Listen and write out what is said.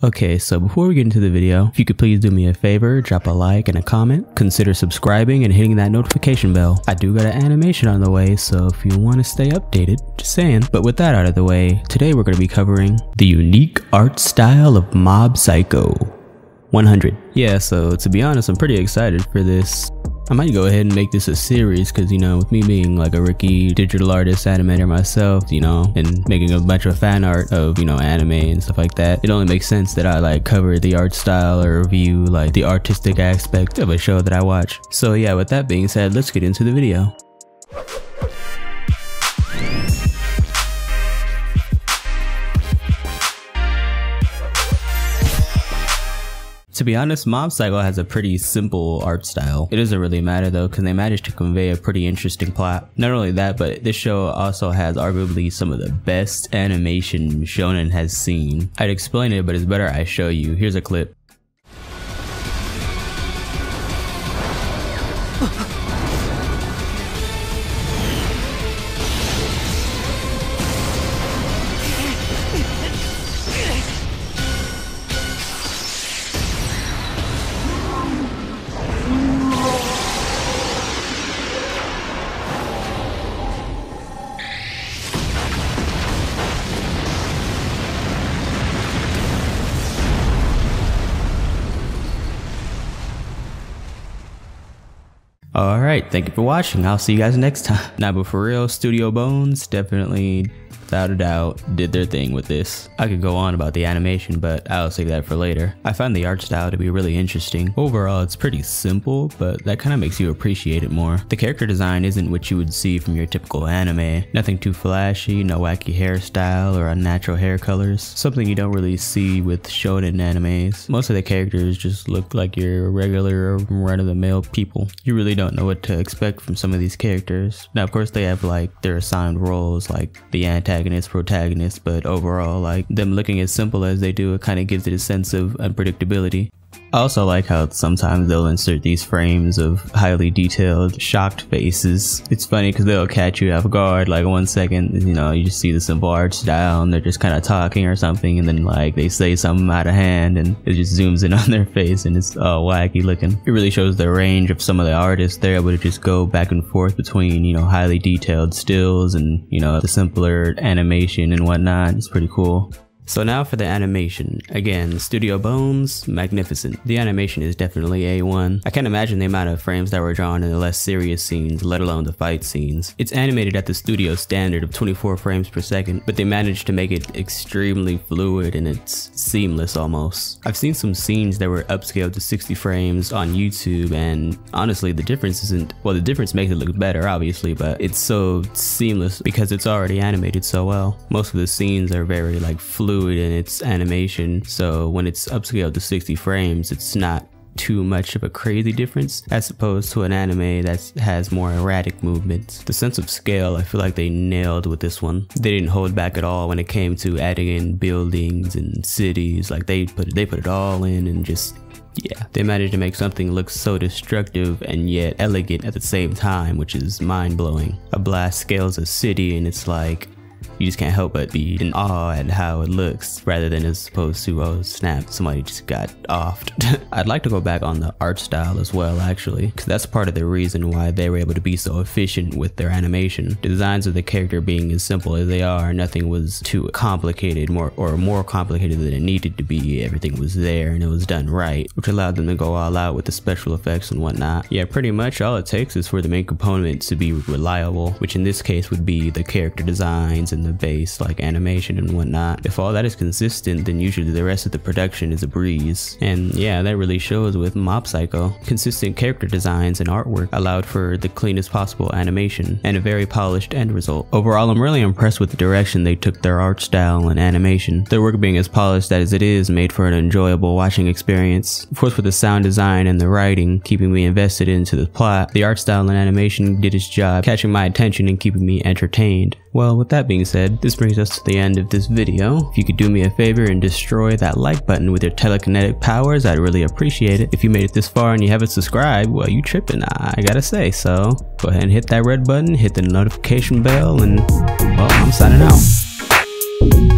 Okay, so before we get into the video, if you could please do me a favor, drop a like and a comment, consider subscribing and hitting that notification bell. I do got an animation on the way, so if you want to stay updated, just saying. But with that out of the way, today we're going to be covering the unique art style of Mob Psycho 100. Yeah, so to be honest, I'm pretty excited for this. I might go ahead and make this a series because, you know, with me being like a rookie digital artist animator myself, you know, and making a bunch of fan art of, you know, anime and stuff like that, it only makes sense that I like cover the art style or review like the artistic aspect of a show that I watch. So yeah, with that being said, let's get into the video. To be honest, Mob Psycho has a pretty simple art style. It doesn't really matter though, because they managed to convey a pretty interesting plot. Not only that, but this show also has arguably some of the best animation shonen has seen. I'd explain it, but it's better I show you. Here's a clip. Alright, thank you for watching. I'll see you guys next time. Nah, but for real, Studio Bones definitely, without a doubt, did their thing with this. I could go on about the animation, but I'll save that for later. I found the art style to be really interesting. Overall, it's pretty simple, but that kind of makes you appreciate it more. The character design isn't what you would see from your typical anime. Nothing too flashy, no wacky hairstyle or unnatural hair colors. Something you don't really see with shonen animes. Most of the characters just look like your regular run-of-the-mill people. You really don't know what to expect from some of these characters. Now, of course, they have like their assigned roles, like the antagonist, protagonist, but overall, like them looking as simple as they do, it kind of gives it a sense of unpredictability. I also like how sometimes they'll insert these frames of highly detailed, shocked faces. It's funny because they'll catch you off guard, like 1 second, you know, you just see the simple art style and they're just kind of talking or something, and then like they say something out of hand and it just zooms in on their face and it's all wacky looking. It really shows the range of some of the artists. They're able to just go back and forth between, you know, highly detailed stills and, you know, the simpler animation and whatnot. It's pretty cool. So now for the animation. Again, Studio Bones, magnificent. The animation is definitely A1. I can't imagine the amount of frames that were drawn in the less serious scenes, let alone the fight scenes. It's animated at the studio standard of 24 frames per second, but they managed to make it extremely fluid and it's seamless almost. I've seen some scenes that were upscaled to 60 frames on YouTube, and honestly the difference isn't, well, the difference makes it look better obviously, but it's so seamless because it's already animated so well. Most of the scenes are very like fluid in its animation, so when it's upscaled to 60 frames, it's not too much of a crazy difference as opposed to an anime that has more erratic movements. The sense of scale I feel like they nailed with this one. They didn't hold back at all when it came to adding in buildings and cities. Like they put it all in, and just, yeah, they managed to make something look so destructive and yet elegant at the same time, which is mind-blowing. A blast scales a city and it's like you just can't help but be in awe at how it looks, rather than as opposed to, oh snap, somebody just got offed. I'd like to go back on the art style as well, actually, because that's part of the reason why they were able to be so efficient with their animation. The designs of the character being as simple as they are, nothing was too complicated, more complicated than it needed to be. Everything was there and it was done right, which allowed them to go all out with the special effects and whatnot. Yeah, pretty much all it takes is for the main component to be reliable, which in this case would be the character designs and the base like animation and whatnot. If all that is consistent, then usually the rest of the production is a breeze. And yeah, that really shows with Mob Psycho. Consistent character designs and artwork allowed for the cleanest possible animation and a very polished end result. Overall, I'm really impressed with the direction they took their art style and animation. Their work being as polished as it is made for an enjoyable watching experience. Of course, with the sound design and the writing keeping me invested into the plot, the art style and animation did its job catching my attention and keeping me entertained. Well, with that being said, this brings us to the end of this video. If you could do me a favor and destroy that like button with your telekinetic powers, I'd really appreciate it. If you made it this far and you haven't subscribed, well, you tripping, I gotta say. So go ahead and hit that red button, hit the notification bell, and well, I'm signing out.